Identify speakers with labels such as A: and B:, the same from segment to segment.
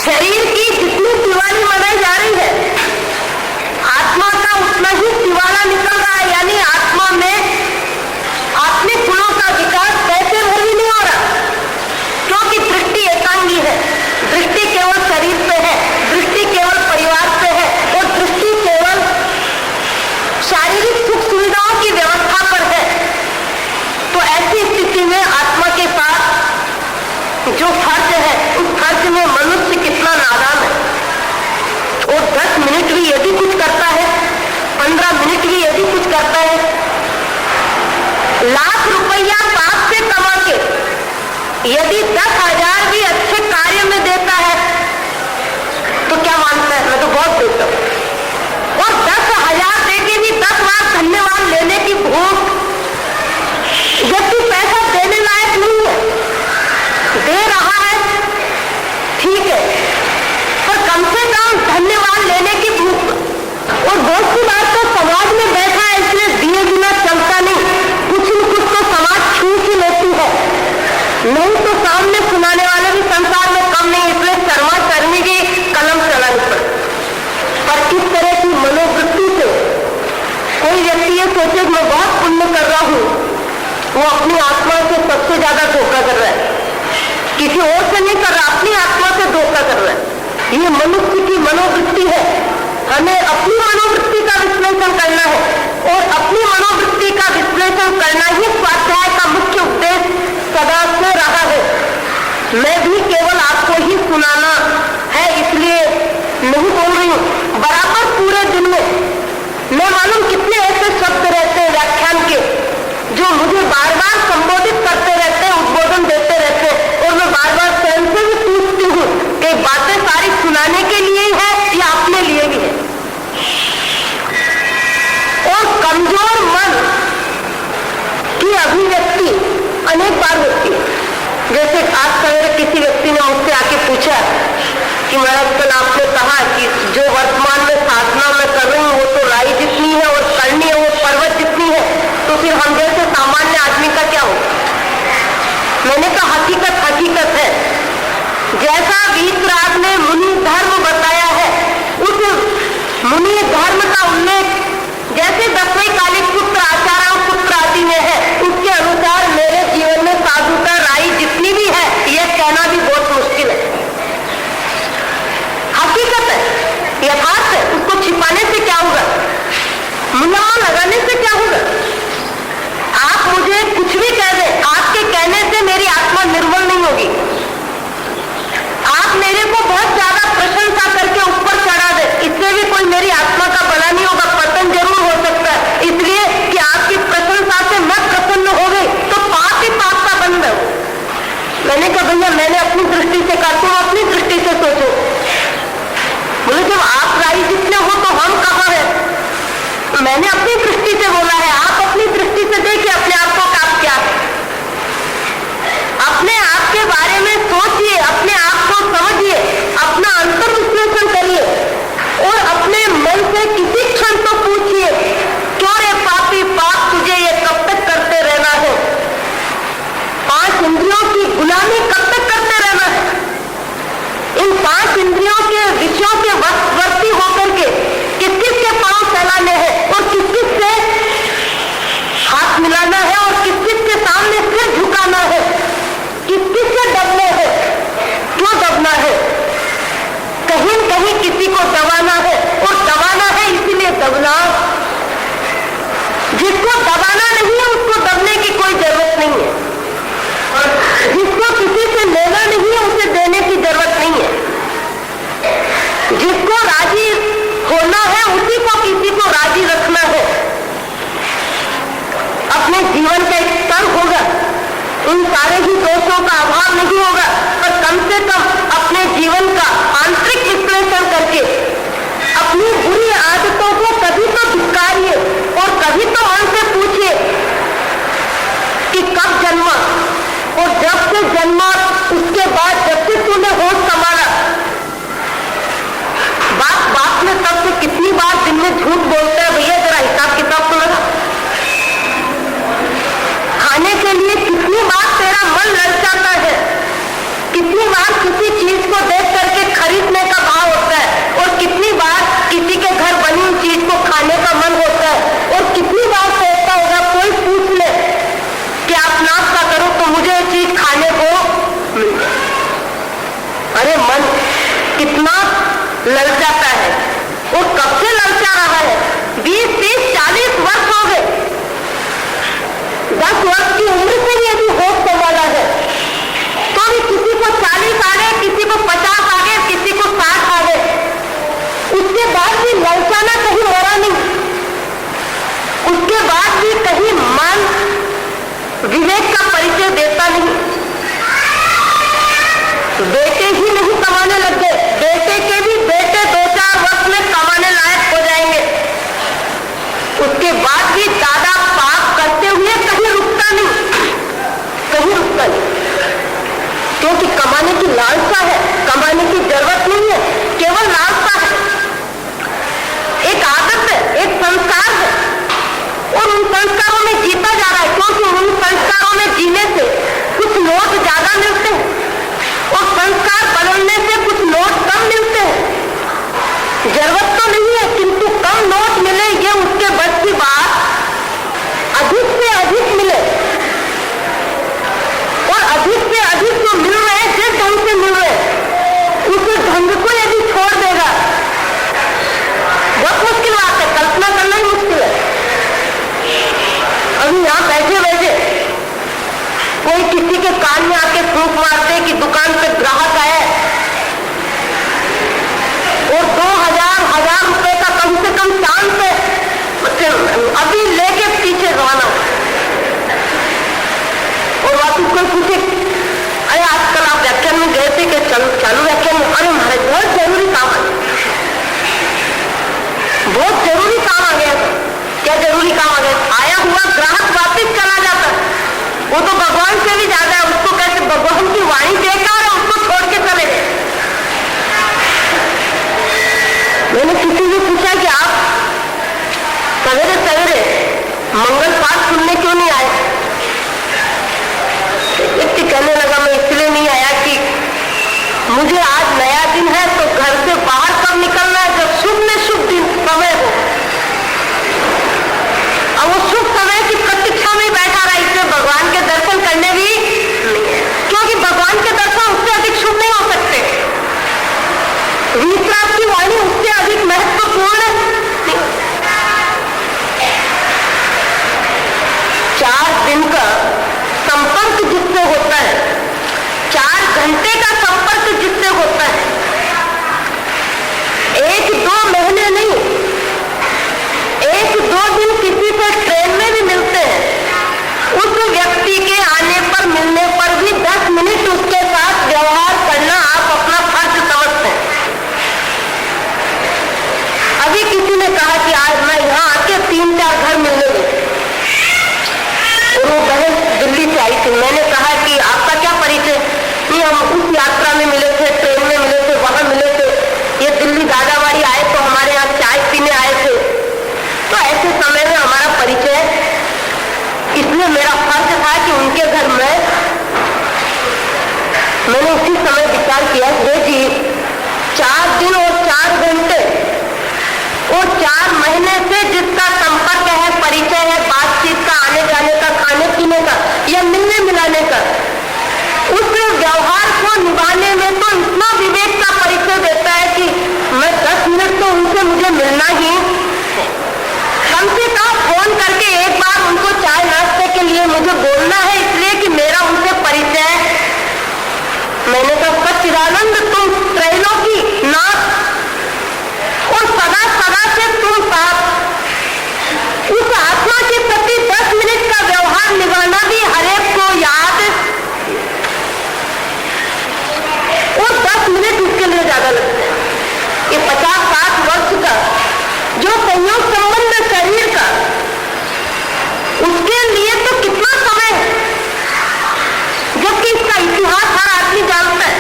A: शरीर की जितनी दिवाली मनाई जा रही है, आत्मा का उतना ही दिवाला निकल रहा है। यानी आत्मा में आत्मिक गुणों का विकास पैसे भर भी नहीं हो रहा, क्योंकि दृष्टि एकांगी है, दृष्टि केवल शरीर पे है, दृष्टि केवल परिवार पे है, और दृष्टि केवल शारीरिक सुख सुविधाओं की व्यवस्था पर है। तो ऐसी स्थिति में आत्मा के पास जो फर्ज है, उस फर्ज में मनुष्य कितना नादान है। और 10 मिनट भी यदि कुछ करता है, 15 मिनट भी यदि कुछ करता है, लाख रुपया पाप से कमा के यदि 10,000 भी अच्छे कार्य में देता है तो क्या मानता है? मैं तो बहुत देता हूं। और 10,000 देके भी 10 बार धन्यवाद लेने की भूख, व्यक्ति पैसा देने लायक नहीं है, दे रहा है ठीक है, पर कम से कम धन्यवाद लेने की भूख। और बहुत सी बात तो समाज में बैठा है, इसलिए दिए बिना चलता नहीं, कुछ न कुछ तो समाज छूट ही लेती है, नहीं तो सामने सुनाने वाले भी संसार में कम नहीं, इसलिए शर्मा शर्मी की कलम चलानी पड़े। पर किस तरह की मनोवृत्ति से कोई व्यक्ति ये सोचे मैं बहुत पुण्य कर रहा हूं, वो अपनी आत्मा से सबसे ज्यादा धोखा कर रहा है, किसी और से नहीं कर रहा, अपनी आत्मा से धोखा कर रहा है। ये मनुष्य की मनोवृत्ति है, हमें अपनी मनोवृत्ति का विश्लेषण करना है, और अपनी मनोवृत्ति का विश्लेषण करना ही स्वाध्याय का मुख्य उद्देश्य सदा से रहा है। मैं भी केवल आपको ही सुनाना है इसलिए नहीं बोल रही हूं, बराबर पूरे दिन में मैं मालूम कितने ऐसे शब्द रहते हैं व्याख्यान के जो मुझे बार बार संबोधित करते रहते हैं, उद्बोधन देते रहते हैं, और मैं बार बार स्वयं से भी पूछती हूँ कि बातें सारी सुनाने के लिए ही है या अपने लिए भी है। और कमजोर मन की अभिव्यक्ति अनेक बार होती है। जैसे आज सवेरे किसी व्यक्ति ने मुझसे आके पूछा कि महाराज कल आपने कहा कि जो वर्तमान में साधना में कर रही हूँ वो तो राई जितनी है और करनी है वो पर्वत जितनी है, तो फिर हम जैसे सामान्य आदमी का क्या हो? मैंने कहा हकीकत हकीकत है, जैसा वीतराग ने मुनि धर्म बताया है, उस मुनि धर्म का उल्लेख जैसे 10वें कालिक पुत्र आचार्य पुत्र आदि में है, उसके अनुसार मेरे जीवन में साधुता राई जितनी भी है, यह कहना भी बहुत मुश्किल है। हकीकत है, यथार्थ है, उसको छिपाने से क्या होगा, मुलामा लगाने से क्या होगा? आप मुझे कुछ भी कह दें, आपके कहने से मेरी आत्मा निर्मल नहीं होगी। आप मेरे को बहुत ज्यादा प्रशंसा करके ऊपर चढ़ा दे, इससे भी कोई मेरी आत्मा का भला नहीं होगा, पतन जरूर हो सकता है, इसलिए कि आपकी प्रशंसा से मैं प्रसन्न हो गई तो पाप ही पाप का बन गया। मैंने कहा भैया मैंने अपनी दृष्टि से कहा, तुम अपनी दृष्टि से सोचो। बोले जब आप राई जितने हो तो हम कहाँ हैं? मैंने अपनी दृष्टि से बोला है, आप अपनी दृष्टि से देखिए अपने आप को आप क्या है, अपने आप के बारे में सोचिए, अपने आप को समझिए, अपना अंतर विश्लेषण करिए, और अपने मन से किसी क्षण तो पूछिए क्यों रे पापी पाप तुझे ये कब तक करते रहना है? 5 इंद्रियों की गुलामी कब तक करते रहना है? इन 5 इंद्रियों के विषयों के वर्ती होकर के किस किस के पांव फैलाने हैं और किस किस से हाथ मिलाना है और किस किस के सामने सिर झुकाना है, किस किस से दबना है, क्यों दबना है, कहीं कहीं किसी को दबाना है, और दबाना है इसीलिए दबना। जिसको दबाना नहीं है उसको दबने की कोई जरूरत नहीं है, जिसको किसी से लेना नहीं है उसे देने की जरूरत नहीं है, जिसको राजी होना है उसी को किसी को राजी रखना है। अपने जीवन का एक स्तर होगा, इन सारे ही दोषों का अभाव नहीं होगा, पर कम से कम अपने जीवन का आंतरिक विश्लेषण करके अपनी बुरी आदतों को कभी तो धिक्कारिए और कभी तो मन से पूछिए कि कब जन्मा, और जब से जन्मा उसके बाद जब से तूने होश संभाला, बाप में तब से कितनी बार दिन में झूठ बोलता है भैया, जरा हिसाब किताब तो लगा। खाने के लिए कितनी बार तेरा मन ललचाता है, कितनी बार किसी चीज को देख करके खरीदने का भाव होता है, और कितनी बार किसी के घर बनी हुई चीज को खाने का मन होता है, और कितनी बार सोचता होगा कोई पूछ ले कि आप नाश्ता करो तो मुझे ये चीज खाने को मिल जाए। अरे मन कितना ललचाता है, और कब से ललचा रहा है। 20, 30, 40 वर्ष हो गए, 10 वर्ष की उम्र से ही यदि होश संभाला है तो भी किसी को 40 आ गए, किसी को 50 आ गए, किसी को 60 आ गए, उसके बाद भी ललचाना कहीं मरा नहीं, उसके बाद भी कहीं मन विवेक का परिचय देता नहीं। बेटे ही नहीं कमाने लग गए, बेटे के भी बेटे 2-4 वर्ष में कमाने लायक हो जाएंगे, उसके बाद भी दादा पाप करते हुए कहीं रुकता नहीं, कहीं रुकता नहीं, क्योंकि कमाने की लालसा है, कमाने की जरूरत नहीं है, केवल लालसा है, एक आदत है, एक संस्कार है, और उन संस्कारों में जीता जा रहा है, क्योंकि उन संस्कारों में जीने से कुछ नोट ज्यादा मिलते हैं और संस्कार बदलने से कुछ नोट कम मिलते हैं। जरूरत तो नहीं है, किंतु कम नोट मिले ये उसके बस की बात, अधिक से अधिक मिले, और अधिक से अधिक जो मिल रहे हैं जिस ढंग से मिल रहे हैं उस ढंग को यदि छोड़ देगा, बहुत मुश्किल बात है, कल्पना करना ही मुश्किल है। अभी यहां बैठे बैठे कोई किसी के कान में आके फूंक मारते कि दुकान पे ग्राहक आया और 2,000 रुपए का कम से कम शाम से अभी लेके पीछे रवाना, और वापिस कोई पूछे अरे आजकल आप व्याख्यान में गए थे कि चालू व्याख्यान में, अरे हमारे बहुत जरूरी काम आ गया, बहुत जरूरी काम आ गया। क्या जरूरी काम आ गया? आया हुआ ग्राहक वापिस चला जाता, वो तो भगवान से भी ज्यादा है, उसको कैसे भगवान की वाणी बेकार है, उसको छोड़ के चले गए। मैंने किसी से पूछा कि आप सवेरे सवेरे मंगल पाठ सुनने क्यों नहीं आए? व्यक्ति कहने लगा मैं इसलिए नहीं आया कि मुझे आज नया दिन है, तो घर से बाहर कब निकलना है जब शुभ में शुभ दिन समय हो, अब वो शुभ समय की प्रतीक्षा में बैठा रहा, इसलिए भगवान के दर्शन करने भी, क्योंकि भगवान के दर्शन उससे अधिक शुभ नहीं हो सकते, विश्वास की वाणी उससे अधिक महत्वपूर्ण है। 4 दिन का संपर्क जिससे होता है, 4 घंटे का संपर्क जिससे होता है, 1-2 महीने नहीं, 1-2 दिन किसी से ट्रेन में भी मिलते हैं, उस व्यक्ति के आने पर मिलने पर भी 10 मिनट उसके साथ व्यवहार करना आप अपना फर्ज समझते हैं। अभी किसी ने कहा कि आज मैं यहाँ आके 3-4 घर मिलने गई, और वो बहन दिल्ली से आई थी। मैंने कहा कि आपका क्या परिचय? कि हम उस यात्रा में मिले थे, ट्रेन में मिले थे, वहां मिले थे, ये दिल्ली दादाबाड़ी आए तो हमारे यहाँ चाय पीने आए थे, तो ऐसे समय में हमारा परिचय, इसलिए मेरा फर्ज था कि उनके घर में, मैंने उसी समय विचार किया हे जी 4 दिन और 4 घंटे और 4 महीने से जिसका संपर्क है, परिचय है, बातचीत का, आने जाने का, खाने पीने का या मिलने मिलाने का, उस व्यवहार को निभाने में तो इतना विवेक का परिचय देता है कि मैं 10 मिनट तो उनसे मुझे मिलना ही, कम से कम फोन करके एक बार उनको चाय नाश्ते के लिए मुझे बोलना है, इसलिए कि मेरा उनसे परिचय है। मैंने कहा सच्चिदानंद तुम त्रैलोकी नाथ और सदा सदा से तुम साथ, उस आत्मा के प्रति 10 मिनट का व्यवहार निभाना भी हरेक को याद, और 10 मिनट उसके लिए ज्यादा लगते हैं। ये 50-60 वर्ष का जो संयोग संबंध शरीर का, उसके लिए तो कितना समय है, जबकि इसका इतिहास हर आदमी जानता है,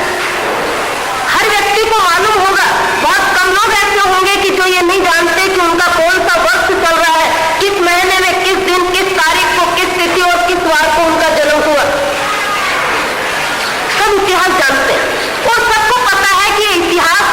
A: हर व्यक्ति को मालूम होगा। बहुत कम लोग ऐसे होंगे कि जो ये नहीं जानते कि उनका कौन सा वर्ष चल रहा है, किस महीने में, किस दिन, किस तारीख को, किस तिथि और किस वार को उनका जन्म हुआ। सब इतिहास जानते हैं और सबको पता है कि इतिहास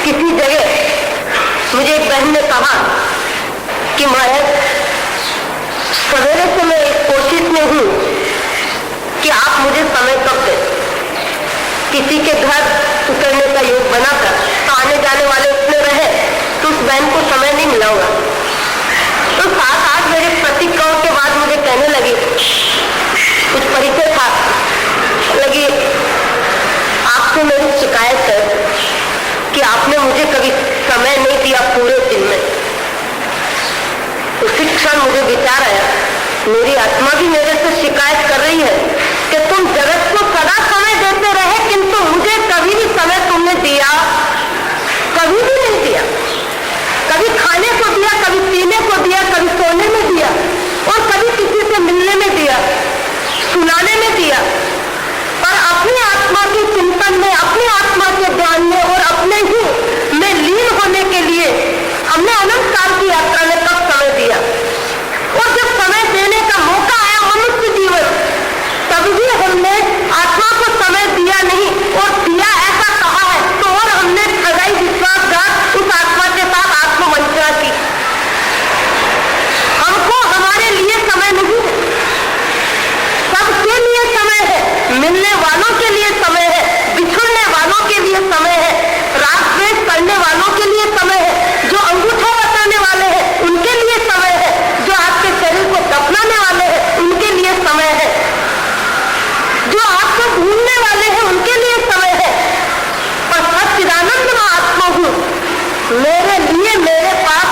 A: किसी जगह मुझे एक बहन ने कहा कि माया, सवेरे से मैं इस कोशिश में हूं कि आप मुझे समय कब दें। किसी के घर उतरने का योग बनाकर तो आने जाने वाले उतने रहे तो उस बहन को समय नहीं मिला होगा। तो 7-8 मेरे प्रतिक्रियाओं के बाद मुझे कहने लगी, कुछ परिचय था, लगी आपसे मेरी शिकायत है कि आपने मुझे कभी समय नहीं दिया पूरे दिन में। उसी क्षण मुझे विचार आया, मेरी आत्मा भी मेरे से शिकायत कर रही है कि तुम जगत को सदा समय देते रहे किंतु मुझे कभी भी समय तुमने दिया, कभी भी नहीं दिया। कभी खाने को दिया, कभी पीने को दिया, कभी सोने में दिया और कभी किसी से मिलने में दिया, सुनाने में दिया। पर अपनी आत्मा के चिंतन में, अपनी आत्मा के ध्यान में और अपने ही में लीन होने के लिए हमने अनंत काल की यात्रा में कब समय दिया। और जब समय देने का मौका आया मनुष्य जीवन, तब भी हमने आत्मा को समय दिया नहीं और दिया ऐसा कहा है तो और हमने ठगाई, विश्वासघात उस आत्मा के साथ आत्मवंचना की। हमको हमारे लिए समय नहीं है, सबके लिए समय है, मिलने वालों के लिए समय है, बिछुड़ने वालों के लिए समय है, राग द्वेष करने वालों के लिए समय है, जो अंगूठा बताने वाले हैं उनके लिए समय है, जो आपके शरीर को दफनाने वाले हैं उनके लिए समय है, जो आपको भूलने वाले हैं उनके लिए समय है। पर सच्चिदानंद मैं आत्मा हूं, मेरे लिए मेरे पास